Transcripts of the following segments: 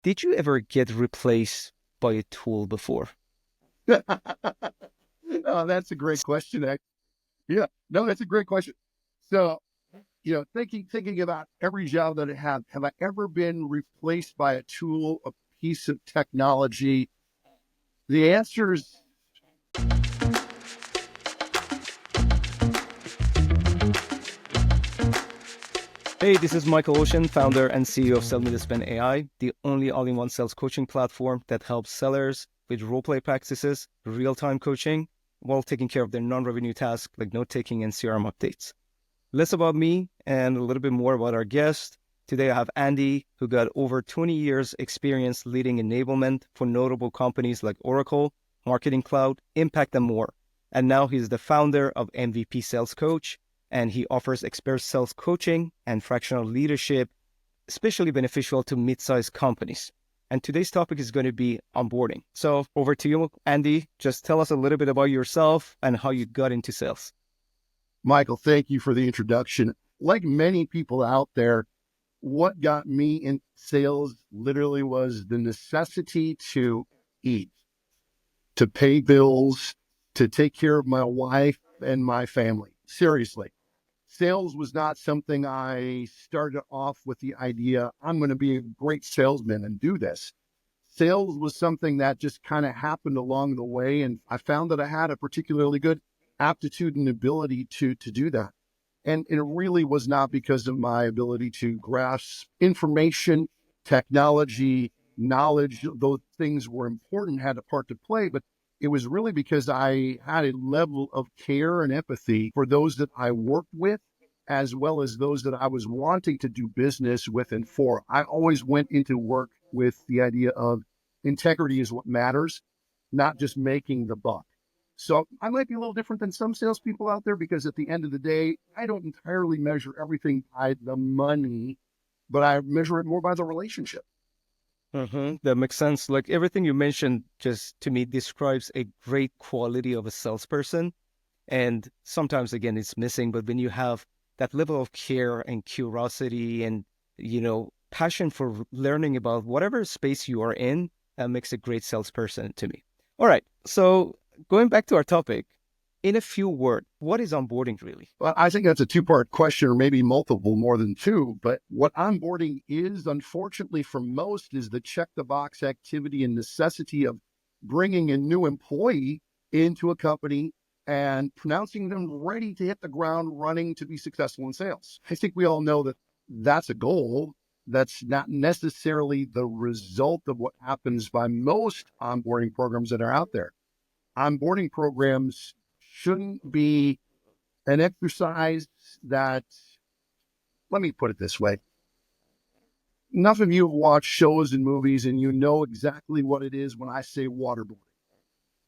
Did you ever get replaced by a tool before? Oh, that's a great question. Yeah, no, that's a great question. So, thinking about every job that I have I ever been replaced by a tool, a piece of technology? The answer is Hey, this is Michael Ocean, founder and CEO of SellMeThisPen AI, the only all-in-one sales coaching platform that helps sellers with roleplay practices, real-time coaching, while taking care of their non-revenue tasks like note-taking and CRM updates. Less about me and a little bit more about our guest. Today I have Andy, who got over 20 years experience leading enablement for notable companies like Oracle, Marketing Cloud, Impact, and more. And now he's the founder of MVP Sales Coach, and he offers expert sales coaching and fractional leadership, especially beneficial to mid-sized companies. And today's topic is going to be onboarding. So over to you, Andy. Just tell us a little bit about yourself and how you got into sales. Michael. Thank you for the introduction. Like many people out there, what got me in sales literally was the necessity to eat, to pay bills, to take care of my wife and my family. Seriously. Sales was not something I started off with the idea, I'm going to be a great salesman and do this. Sales was something that just kind of happened along the way. And I found that I had a particularly good aptitude and ability to do that. And it really was not because of my ability to grasp information, technology, knowledge. Those things were important, had a part to play, but it was really because I had a level of care and empathy for those that I worked with, as well as those that I was wanting to do business with and for. I always went into work with the idea of integrity is what matters, not just making the buck. So I might be a little different than some salespeople out there because at the end of the day, I don't entirely measure everything by the money, but I measure it more by the relationship. That makes sense. Like everything you mentioned just to me describes a great quality of a salesperson. And sometimes, again, it's missing. But when you have that level of care and curiosity and, passion for learning about whatever space you are in, that makes a great salesperson to me. All right. So going back to our topic, in a few words, what is onboarding really? Well, I think that's a two-part question, or maybe multiple, more than two. But what onboarding is, unfortunately, for most, is the check the box activity and necessity of bringing a new employee into a company and pronouncing them ready to hit the ground running to be successful in sales. I think we all know that that's a goal. That's not necessarily the result of what happens by most onboarding programs that are out there. Onboarding programs shouldn't be an exercise that, let me put it this way. Enough of you have watched shows and movies and you know exactly what it is when I say waterboarding.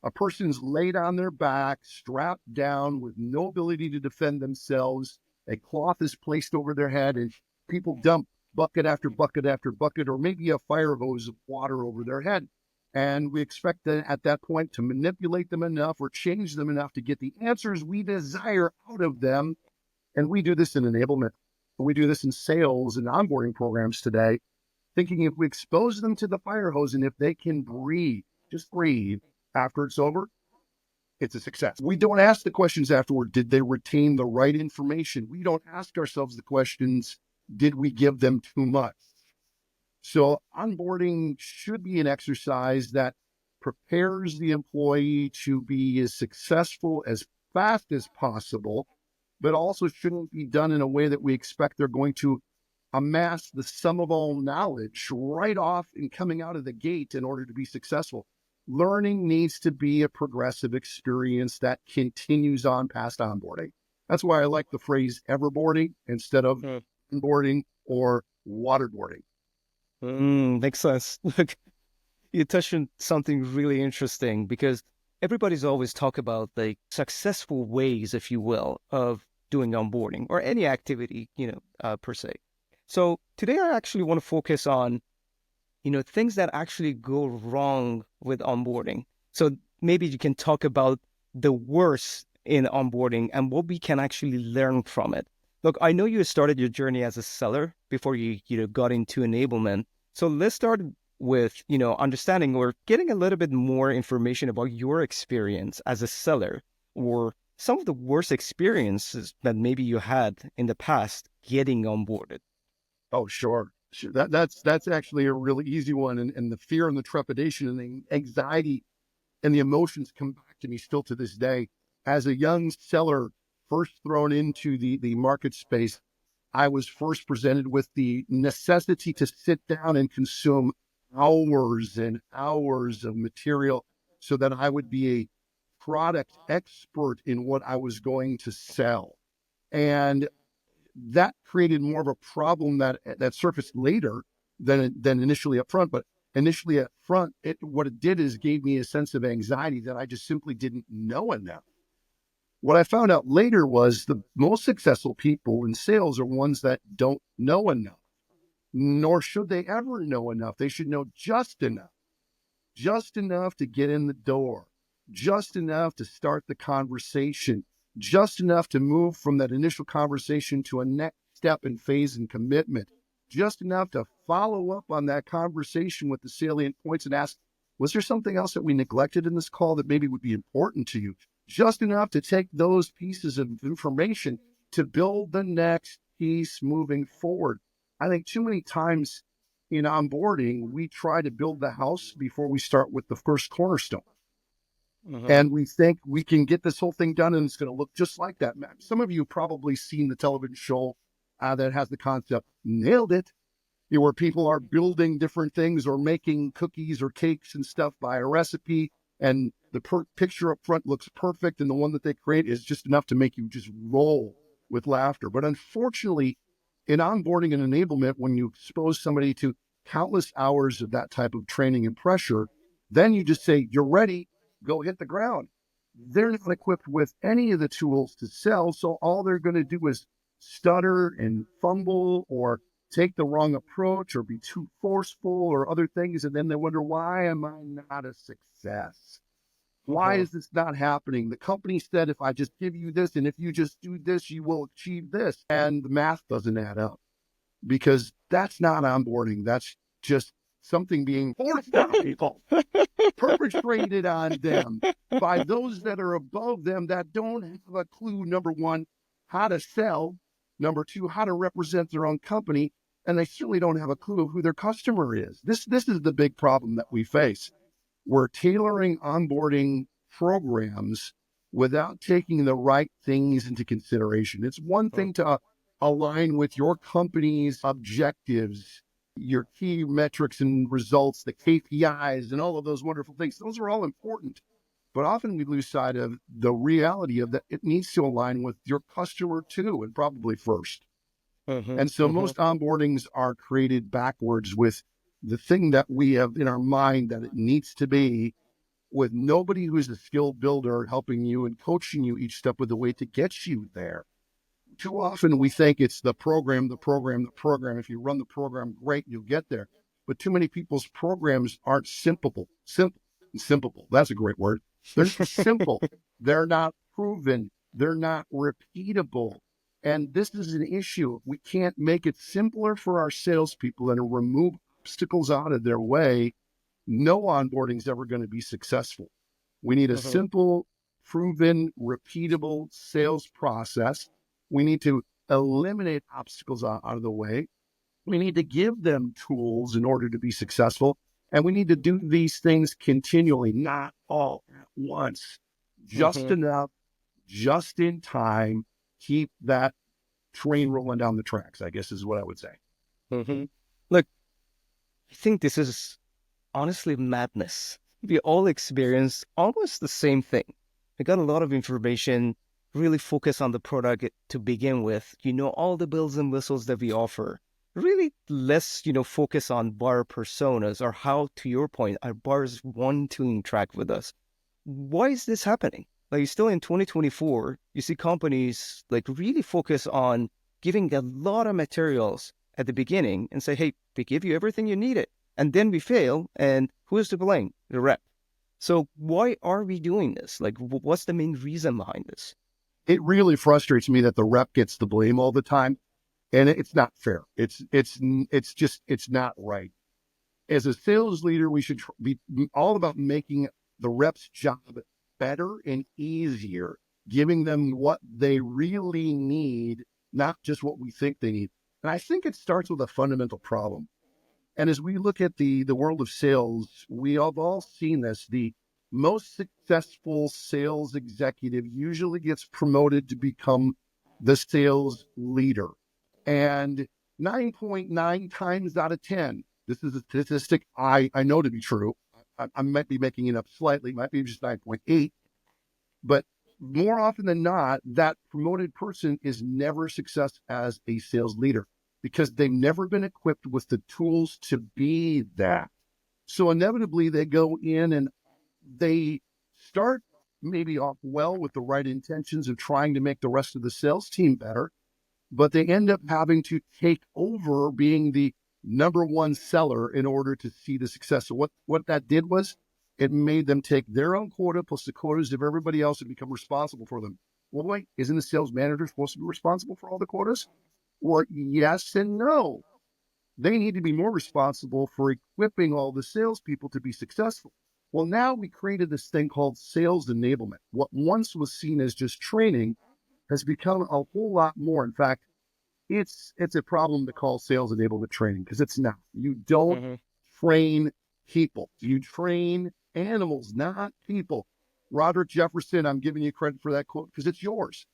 A person's laid on their back, strapped down with no ability to defend themselves. A cloth is placed over their head and people dump bucket after bucket after bucket, or maybe a fire hose of water over their head. And we expect that at that point to manipulate them enough or change them enough to get the answers we desire out of them. And we do this in enablement. We do this in sales and onboarding programs today, thinking if we expose them to the fire hose and if they can breathe, just breathe after it's over, it's a success. We don't ask the questions afterward. Did they retain the right information? We don't ask ourselves the questions. Did we give them too much? So onboarding should be an exercise that prepares the employee to be as successful as fast as possible, but also shouldn't be done in a way that we expect they're going to amass the sum of all knowledge right off and coming out of the gate in order to be successful. Learning needs to be a progressive experience that continues on past onboarding. That's why I like the phrase everboarding instead of onboarding or waterboarding. Makes sense. Look, you touched on something really interesting because everybody's always talk about like successful ways, if you will, of doing onboarding or any activity, per se. So today I actually want to focus on, things that actually go wrong with onboarding. So maybe you can talk about the worst in onboarding and what we can actually learn from it. Look, I know you started your journey as a seller before you got into enablement. So let's start with, understanding or getting a little bit more information about your experience as a seller, or some of the worst experiences that maybe you had in the past getting onboarded. Oh, sure. Sure. That's actually a really easy one. And the fear and the trepidation and the anxiety and the emotions come back to me still to this day. As a young seller, first thrown into the market space, I was first presented with the necessity to sit down and consume hours and hours of material so that I would be a product expert in what I was going to sell. And that created more of a problem that surfaced later than initially up front. But initially up front, what it did is gave me a sense of anxiety that I just simply didn't know enough. What I found out later was the most successful people in sales are ones that don't know enough, nor should they ever know enough. They should know just enough to get in the door, just enough to start the conversation, just enough to move from that initial conversation to a next step and phase and commitment, just enough to follow up on that conversation with the salient points and ask, was there something else that we neglected in this call that maybe would be important to you? Just enough to take those pieces of information to build the next piece moving forward. I think too many times in onboarding, we try to build the house before we start with the first cornerstone. Mm-hmm. And we think we can get this whole thing done and it's going to look just like that. Some of you have probably seen the television show that has the concept, Nailed It, where people are building different things or making cookies or cakes and stuff by a recipe. And the picture up front looks perfect. And the one that they create is just enough to make you just roll with laughter. But unfortunately, in onboarding and enablement, when you expose somebody to countless hours of that type of training and pressure, then you just say, you're ready, go hit the ground. They're not equipped with any of the tools to sell. So all they're going to do is stutter and fumble or take the wrong approach or be too forceful or other things. And then they wonder, why am I not a success? Why Mm-hmm. is this not happening? The company said, if I just give you this and if you just do this, you will achieve this. And the math doesn't add up because that's not onboarding. That's just something being forced on people, perpetrated on them by those that are above them that don't have a clue, number one, how to sell, number two, how to represent their own company, and they certainly don't have a clue of who their customer is. This is the big problem that we face. We're tailoring onboarding programs without taking the right things into consideration. It's one thing to align with your company's objectives, your key metrics and results, the KPIs, and all of those wonderful things. Those are all important. But often we lose sight of the reality of that it needs to align with your customer too, and probably first. Mm-hmm. And so Mm-hmm. most onboardings are created backwards with the thing that we have in our mind that it needs to be, with nobody who's a skilled builder helping you and coaching you each step of the way to get you there. Too often we think it's the program, the program, the program. If you run the program, great, you'll get there. But too many people's programs aren't simple. That's a great word. They're not simple. They're not proven. They're not repeatable. And this is an issue. We can't make it simpler for our salespeople and remove obstacles out of their way. No onboarding is ever going to be successful. We need a Mm-hmm. simple, proven, repeatable sales process. We need to eliminate obstacles out of the way. We need to give them tools in order to be successful. And we need to do these things continually, not all at once, just Mm-hmm. enough, just in time. Keep that train rolling down the tracks, I guess is what I would say. Mm-hmm. Look, I think this is honestly madness. We all experienced almost the same thing. We got a lot of information, really focus on the product to begin with, all the bells and whistles that we offer. Really less, focus on buyer personas or how, to your point, our buyers want to interact with us. Why is this happening? Like still in 2024, you see companies like really focus on giving a lot of materials at the beginning and say, hey, we give you everything you need it. And then we fail, and who is to blame? The rep. So why are we doing this? Like, what's the main reason behind this? It really frustrates me that the rep gets the blame all the time, and it's not fair. It's not right. As a sales leader, we should be all about making the rep's job better and easier, giving them what they really need, not just what we think they need. And I think it starts with a fundamental problem. And as we look at the world of sales, we have all seen this. The most successful sales executive usually gets promoted to become the sales leader. And 9.9 times out of 10, this is a statistic I know to be true. I might be making it up slightly, might be just 9.8, but more often than not, that promoted person is never a success as a sales leader because they've never been equipped with the tools to be that. So inevitably they go in and they start maybe off well with the right intentions of trying to make the rest of the sales team better, but they end up having to take over being the number one seller in order to see the success. So what that did was it made them take their own quota plus the quotas of everybody else and become responsible for them. Well, wait, isn't the sales manager supposed to be responsible for all the quotas? Well, yes and no. They need to be more responsible for equipping all the salespeople to be successful. Well, now we created this thing called sales enablement. What once was seen as just training has become a whole lot more. In fact, it's a problem to call sales enablement training because it's not. You don't Mm-hmm. train people. You train animals, not people. Roderick Jefferson, I'm giving you credit for that quote because it's yours.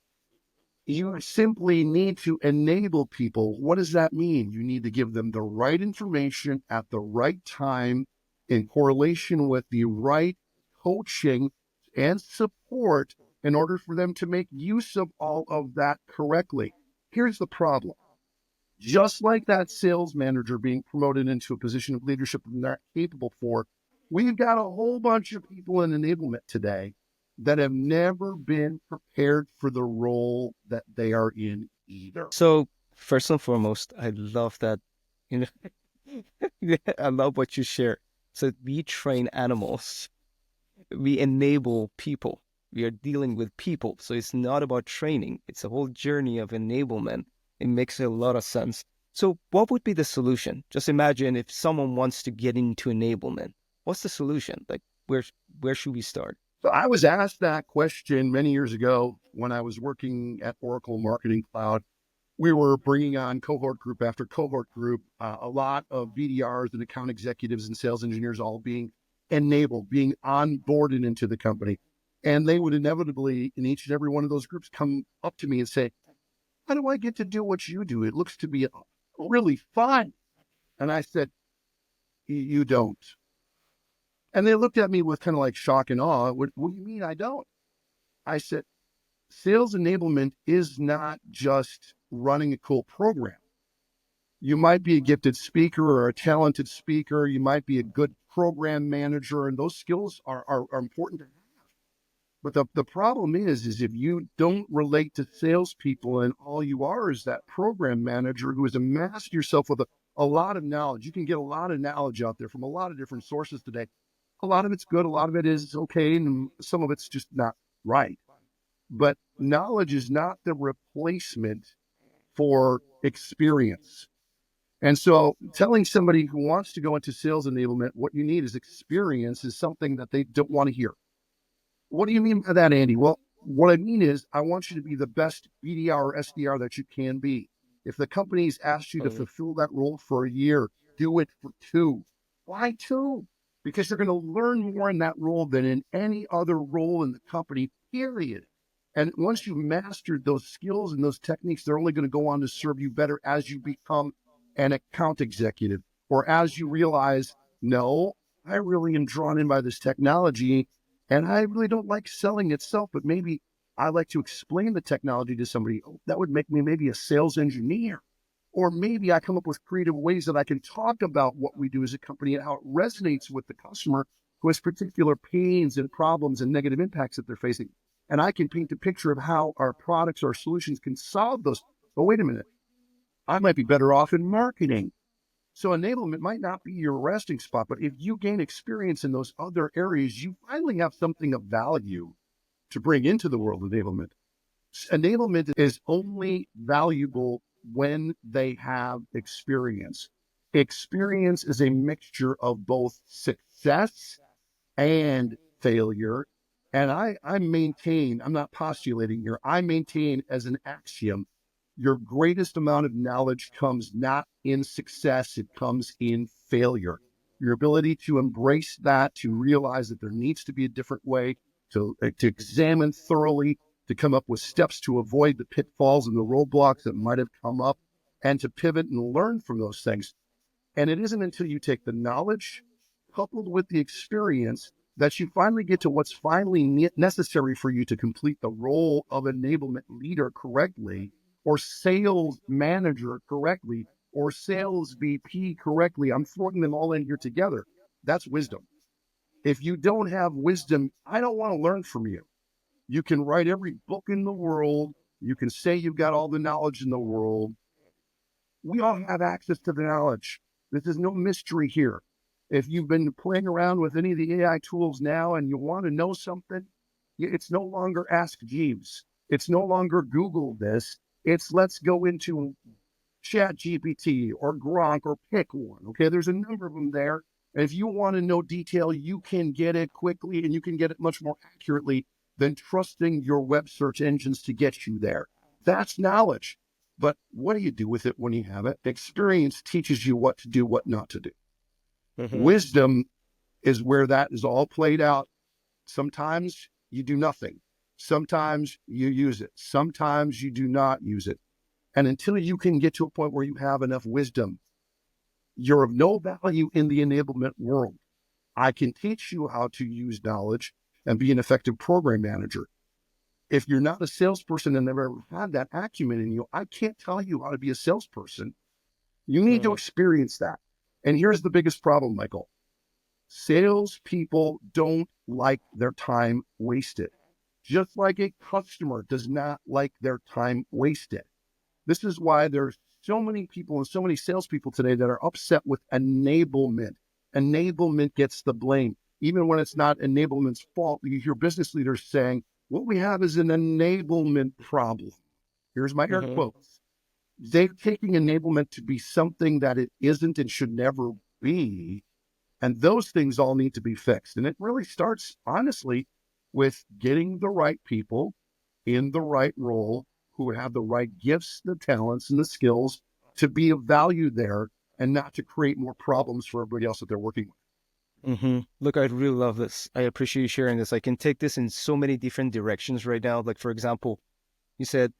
You simply need to enable people. What does that mean? You need to give them the right information at the right time in correlation with the right coaching and support in order for them to make use of all of that correctly. Here's the problem. Just like that sales manager being promoted into a position of leadership they're not capable for, we've got a whole bunch of people in enablement today that have never been prepared for the role that they are in either. So first and foremost, I love that, you know, I love what you share. So we train animals, we enable people. We are dealing with people. So it's not about training. It's a whole journey of enablement. It makes a lot of sense. So what would be the solution? Just imagine if someone wants to get into enablement. What's the solution? Like where should we start? So I was asked that question many years ago when I was working at Oracle Marketing Cloud. We were bringing on cohort group after cohort group, a lot of BDRs and account executives and sales engineers all being enabled, being onboarded into the company. And they would inevitably, in each and every one of those groups, come up to me and say, how do I get to do what you do? It looks to be really fun. And I said, you don't. And they looked at me with kind of like shock and awe. What do you mean I don't? I said, sales enablement is not just running a cool program. You might be a gifted speaker or a talented speaker. You might be a good program manager, and those skills are important to have. But the problem is if you don't relate to salespeople and all you are is that program manager who has amassed yourself with a lot of knowledge. You can get a lot of knowledge out there from a lot of different sources today. A lot of it's good, a lot of it is okay, and some of it's just not right. But knowledge is not the replacement for experience. And so telling somebody who wants to go into sales enablement, what you need is experience is something that they don't want to hear. What do you mean by that, Andy? Well, what I mean is I want you to be the best BDR or SDR that you can be. If the company's asked you to Totally. fulfill that role for a year, do it for 2. Why 2? Because you're going to learn more in that role than in any other role in the company, period. And once you've mastered those skills and those techniques, they're only going to go on to serve you better as you become an account executive or as you realize, no, I really am drawn in by this technology and I really don't like selling itself, but maybe I like to explain the technology to somebody. Oh, that would make me maybe a sales engineer. Or maybe I come up with creative ways that I can talk about what we do as a company and how it resonates with the customer who has particular pains and problems and negative impacts that they're facing. And I can paint a picture of how our products or solutions can solve those. But wait a minute, I might be better off in marketing. So enablement might not be your resting spot, but if you gain experience in those other areas, you finally have something of value to bring into the world of enablement. Enablement is only valuable when they have experience. Experience is a mixture of both success and failure. And I maintain, I'm not postulating here, I maintain as an axiom, your greatest amount of knowledge comes not in success, it comes in failure. Your ability to embrace that, to realize that there needs to be a different way, to examine thoroughly, to come up with steps to avoid the pitfalls and the roadblocks that might have come up, and to pivot and learn from those things. And it isn't until you take the knowledge coupled with the experience that you finally get to what's finally necessary for you to complete the role of enablement leader correctly, or sales manager correctly, or sales VP correctly. I'm throwing them all in here together. That's wisdom. If you don't have wisdom, I don't want to learn from you. You can write every book in the world. You can say you've got all the knowledge in the world. We all have access to the knowledge. This is no mystery here. If you've been playing around with any of the AI tools now and you want to know something, it's no longer Ask Jeeves. It's no longer Google this. It's let's go into Chat GPT or Gronk or pick one. Okay, there's a number of them there. And if you want to know detail, you can get it quickly and you can get it much more accurately than trusting your web search engines to get you there. That's knowledge. But what do you do with it when you have it? Experience teaches you what to do, what not to do. Wisdom is where that is all played out. Sometimes you do nothing. Sometimes you use it. Sometimes you do not use it. And until you can get to a point where you have enough wisdom, you're of no value in the enablement world. I can teach you how to use knowledge and be an effective program manager. If you're not a salesperson and never had that acumen in you, I can't tell you how to be a salesperson. You need to experience that. And here's the biggest problem, Michael. Salespeople don't like their time wasted, just like a customer does not like their time wasted. This is why there's so many people and so many salespeople today that are upset with enablement. Enablement gets the blame. Even when it's not enablement's fault, you hear business leaders saying, what we have is an enablement problem. Here's my air quotes. They're taking enablement to be something that it isn't and should never be. And those things all need to be fixed. And it really starts, honestly, with getting the right people in the right role who have the right gifts, the talents, and the skills to be of value there and not to create more problems for everybody else that they're working with. Look, I really love this. I appreciate you sharing this. I can take this in so many different directions right now. Like, for example, you said,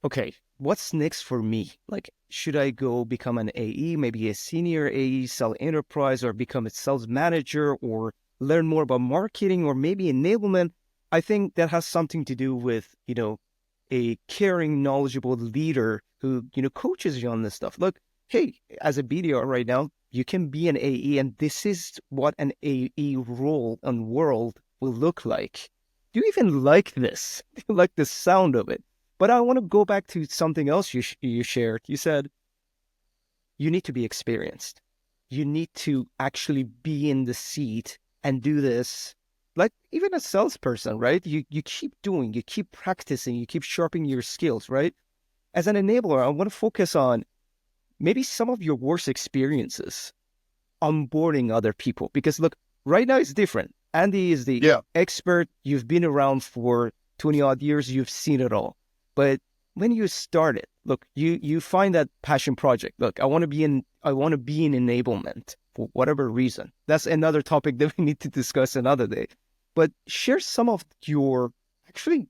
okay, what's next for me? Like, should I go become an AE, maybe a senior AE, sell enterprise, or become a sales manager, or learn more about marketing, or maybe enablement? I think that has something to do with, a caring, knowledgeable leader who, coaches you on this stuff. Look, hey, as a BDR right now, you can be an AE, and this is what an AE role and world will look like. Do you even like this? Do you like the sound of it? But I want to go back to something else you shared. You said you need to be experienced. You need to actually be in the seat and do this. Like even a salesperson, right? You keep doing, you keep practicing, you keep sharpening your skills, right? As an enabler, I want to focus on maybe some of your worst experiences onboarding other people. Because look, right now it's different. Andy is the expert. You've been around for 20 odd years. You've seen it all. But when you started, look, you find that passion project. Look, I want to be in enablement for whatever reason. That's another topic that we need to discuss another day. But share some of your actually,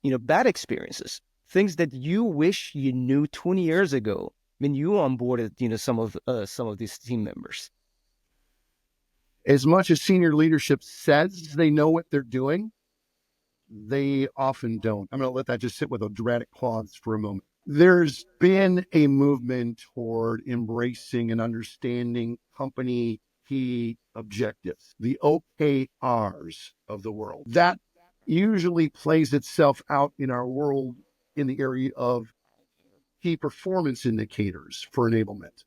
bad experiences, things that you wish you knew 20 years ago when you onboarded, some of these team members. As much as senior leadership says they know what they're doing, they often don't. I'm going to let that just sit with a dramatic pause for a moment. There's been a movement toward embracing and understanding company key objectives, the OKRs of the world. That usually plays itself out in our world in the area of key performance indicators for enablement.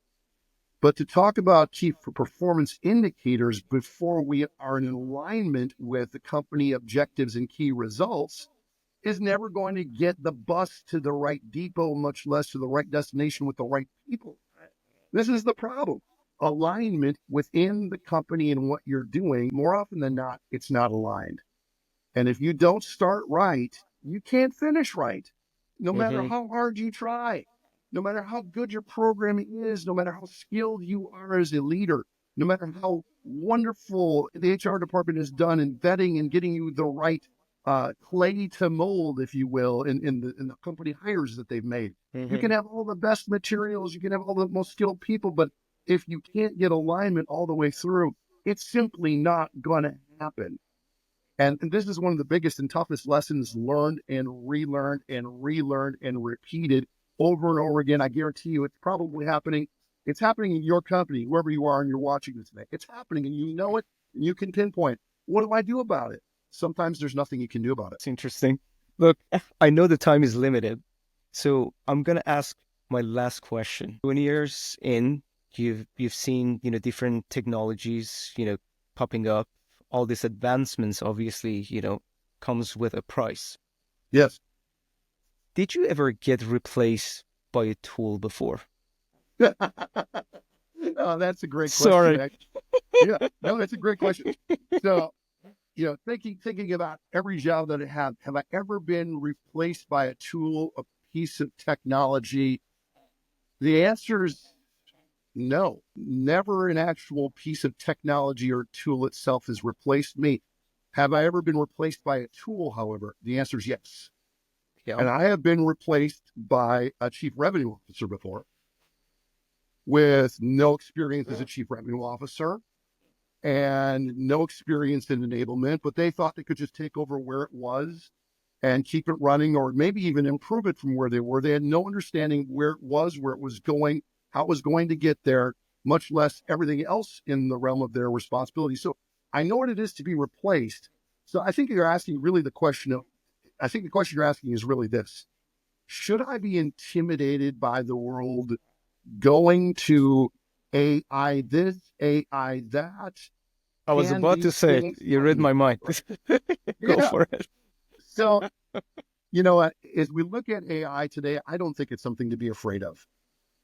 But to talk about key performance indicators before we are in alignment with the company objectives and key results is never going to get the bus to the right depot, much less to the right destination with the right people. This is the problem. Alignment within the company and what you're doing, more often than not, it's not aligned. And if you don't start right, you can't finish right. No matter Mm-hmm. how hard you try, no matter how good your programming is, no matter how skilled you are as a leader, no matter how wonderful the HR department has done in vetting and getting you the right clay to mold, if you will, in the company hires that they've made. You Mm-hmm. can have all the best materials, you can have all the most skilled people, but if you can't get alignment all the way through, it's simply not going to happen. And this is one of the biggest and toughest lessons learned and relearned and relearned and repeated over and over again. I guarantee you it's probably happening. It's happening in your company, wherever you are and you're watching this today. It's happening and you know it and you can pinpoint. What do I do about it? Sometimes there's nothing you can do about it. It's interesting. Look, I know the time is limited, so I'm gonna ask my last question. 20 years in, you've seen, different technologies, popping up. All these advancements, obviously, comes with a price. Yes. Did you ever get replaced by a tool before? Oh, that's a great question. Sorry. Yeah, no, that's a great question. So, thinking about every job that I have I ever been replaced by a tool, a piece of technology? The answer is no. Never an actual piece of technology or tool itself has replaced me. Have I ever been replaced by a tool, however? The answer is yes. Yeah. And I have been replaced by a chief revenue officer before with no experience as a chief revenue officer and no experience in enablement, but they thought they could just take over where it was and keep it running or maybe even improve it from where they were. They had no understanding where it was going, how it was going to get there, much less everything else in the realm of their responsibility. So I know what it is to be replaced. So I think you're asking really I think the question you're asking is really this. Should I be intimidated by the world going to AI this, AI that? I was Can about to these say it. things You read happen? my mind. Go Yeah. for it. So, as we look at AI today, I don't think it's something to be afraid of.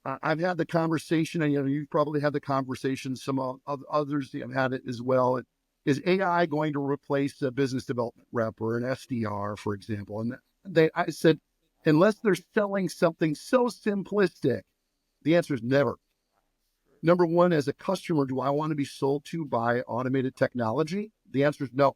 I've had the conversation, and you've probably had the conversation. Some others have had it as well. Is AI going to replace a business development rep or an SDR, for example? And I said, unless they're selling something so simplistic, the answer is never. Number one, as a customer, do I want to be sold to by automated technology? The answer is no.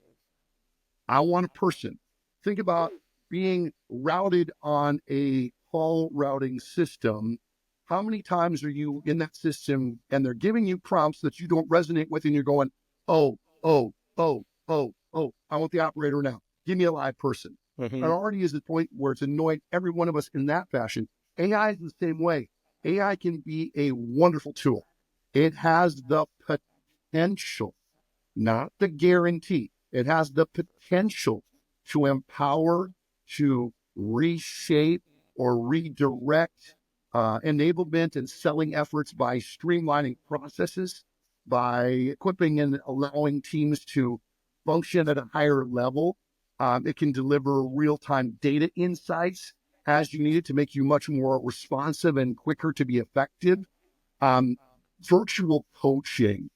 I want a person. Think about being routed on a call routing system. How many times are you in that system and they're giving you prompts that you don't resonate with and you're going, oh, oh, oh, oh, oh, I want the operator now. Give me a live person. It Mm-hmm. already is the point where it's annoying every one of us in that fashion. AI is the same way. AI can be a wonderful tool. It has the potential, not the guarantee. It has the potential to empower, to reshape or redirect enablement and selling efforts by streamlining processes, by equipping and allowing teams to function at a higher level. It can deliver real-time data insights as you need it to make you much more responsive and quicker to be effective. Um, Virtual coaching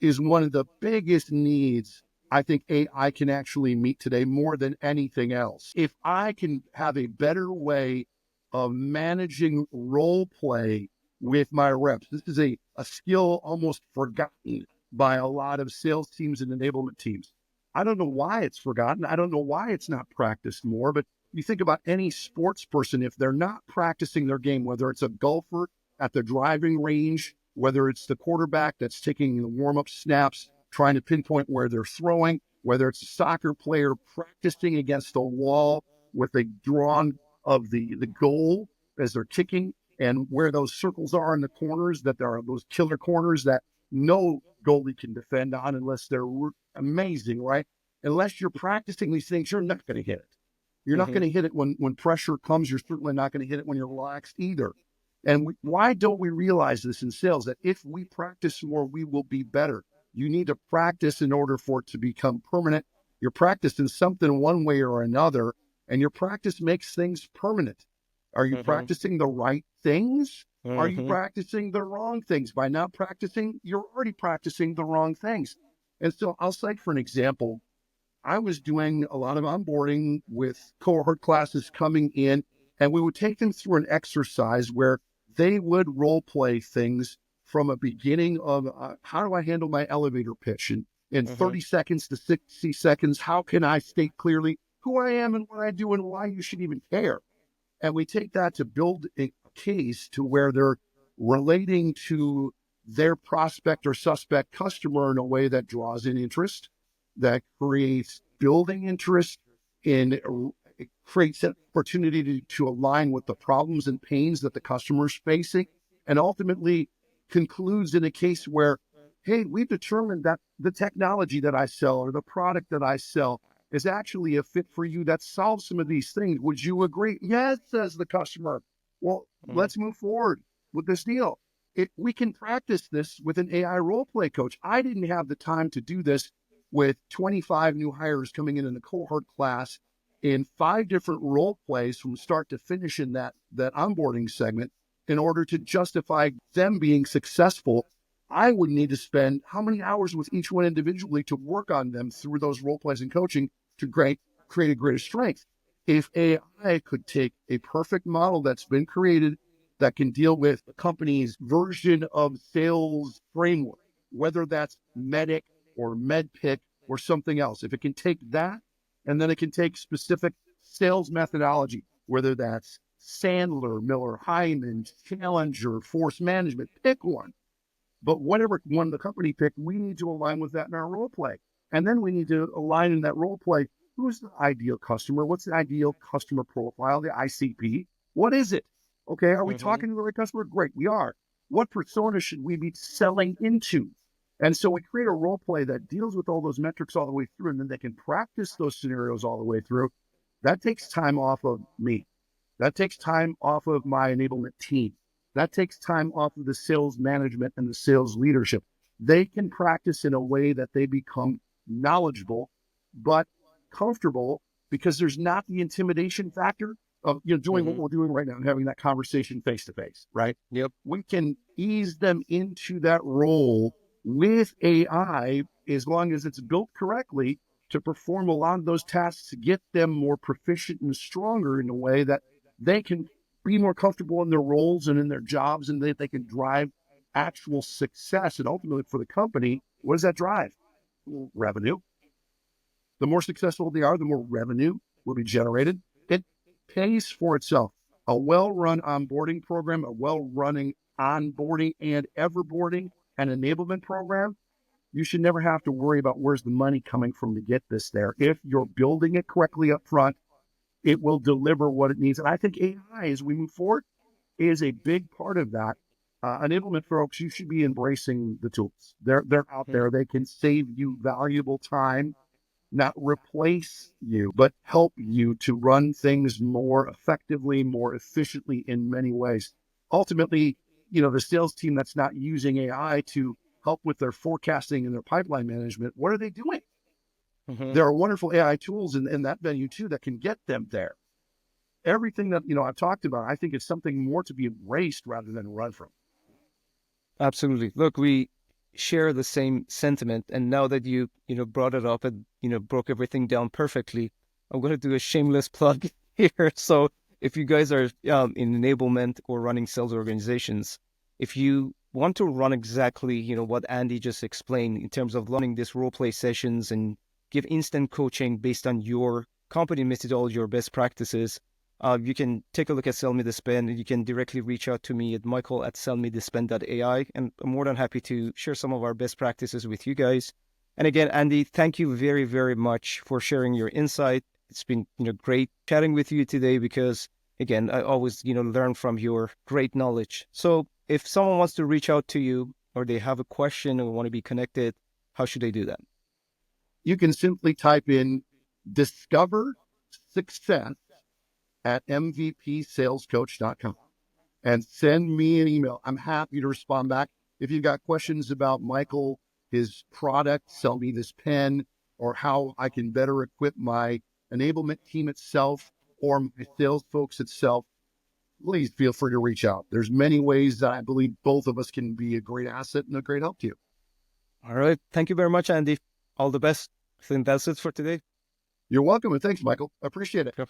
is one of the biggest needs I think AI can actually meet today more than anything else. If I can have a better way of managing role play with my reps, this is a skill almost forgotten by a lot of sales teams and enablement teams. I don't know why it's forgotten. I don't know why it's not practiced more, but you think about any sports person, if they're not practicing their game, whether it's a golfer at the driving range, whether it's the quarterback that's taking the warm-up snaps, trying to pinpoint where they're throwing, whether it's a soccer player practicing against a wall with a drawn of the goal as they're kicking and where those circles are in the corners, that there are those killer corners that no goalie can defend on unless they're amazing, right? Unless you're practicing these things, you're not going to hit it. You're not Mm-hmm. going to hit it when pressure comes. You're certainly not going to hit it when you're relaxed either. And why don't we realize this in sales, that if we practice more, we will be better? You need to practice in order for it to become permanent. You're practicing something one way or another, and your practice makes things permanent. Are you Mm-hmm. practicing the right things? Are you Mm-hmm. practicing the wrong things? By not practicing, you're already practicing the wrong things. And so I'll cite for an example. I was doing a lot of onboarding with cohort classes coming in, and we would take them through an exercise where they would role play things from a beginning of how do I handle my elevator pitch? And in Mm-hmm. 30 seconds to 60 seconds, how can I state clearly who I am and what I do and why you should even care? And we take that to build a case to where they're relating to their prospect or suspect customer in a way that draws in interest, that creates building interest, and it creates an opportunity to align with the problems and pains that the customer is facing, and ultimately concludes in a case where, hey, we've determined that the technology that I sell or the product that I sell is actually a fit for you that solves some of these things. Would you agree? Yes, says the customer. Well, Mm-hmm. let's move forward with this deal. We can practice this with an AI role play coach. I didn't have the time to do this with 25 new hires coming in a cohort class in 5 different role plays from start to finish in that onboarding segment in order to justify them being successful. I would need to spend how many hours with each one individually to work on them through those role plays and coaching to create a greater strength. If AI could take a perfect model that's been created that can deal with a company's version of sales framework, whether that's Medic or MedPick or something else, if it can take that and then it can take specific sales methodology, whether that's Sandler, Miller, Hyman, Challenger, Force Management, pick one. But whatever one the company picked, we need to align with that in our role play. And then we need to align in that role play. Who's the ideal customer? What's the ideal customer profile, the ICP? What is it? Okay, are we Mm-hmm. talking to the right customer? Great, we are. What persona should we be selling into? And so we create a role play that deals with all those metrics all the way through, and then they can practice those scenarios all the way through. That takes time off of me. That takes time off of my enablement team. That takes time off of the sales management and the sales leadership. They can practice in a way that they become knowledgeable, but comfortable because there's not the intimidation factor of doing what Mm-hmm. we're doing right now and having that conversation face to face, right? Yep. We can ease them into that role with AI as long as it's built correctly to perform a lot of those tasks to get them more proficient and stronger in a way that they can be more comfortable in their roles and in their jobs, and they can drive actual success. And ultimately for the company, what does that drive? Revenue. The more successful they are, the more revenue will be generated. It pays for itself. A well-run onboarding program, a well-running onboarding and everboarding and enablement program, you should never have to worry about where's the money coming from to get this there. If you're building it correctly up front, it will deliver what it needs. And I think AI, as we move forward, is a big part of that. Enablement folks, you should be embracing the tools. They're out Mm-hmm. there. They can save you valuable time, not replace you, but help you to run things more effectively, more efficiently in many ways. Ultimately, the sales team that's not using AI to help with their forecasting and their pipeline management, what are they doing? Mm-hmm. There are wonderful AI tools in that venue too that can get them there. Everything that I've talked about, I think is something more to be embraced rather than run from. Absolutely. Look, we share the same sentiment, and now that you brought it up and broke everything down perfectly, I'm going to do a shameless plug here. So, if you guys are in enablement or running sales organizations, if you want to run exactly what Andy just explained in terms of running these role play sessions and give instant coaching based on your company methodology or best practices, you can take a look at SellMeThisPen, and you can directly reach out to me at michael@sellmethisspen.ai, and I'm more than happy to share some of our best practices with you guys. And again, Andy, thank you very, very much for sharing your insight. It's been great chatting with you today because, again, I always learn from your great knowledge. So if someone wants to reach out to you or they have a question or want to be connected, how should they do that? You can simply type in discover success at mvpsalescoach.com and send me an email. I'm happy to respond back. If you've got questions about Michael, his product, Sell Me This Pen, or how I can better equip my enablement team itself or my sales folks itself, please feel free to reach out. There's many ways that I believe both of us can be a great asset and a great help to you. All right. Thank you very much, Andy. All the best. I think that's it for today. You're welcome, and thanks, Michael. I appreciate it. Yep.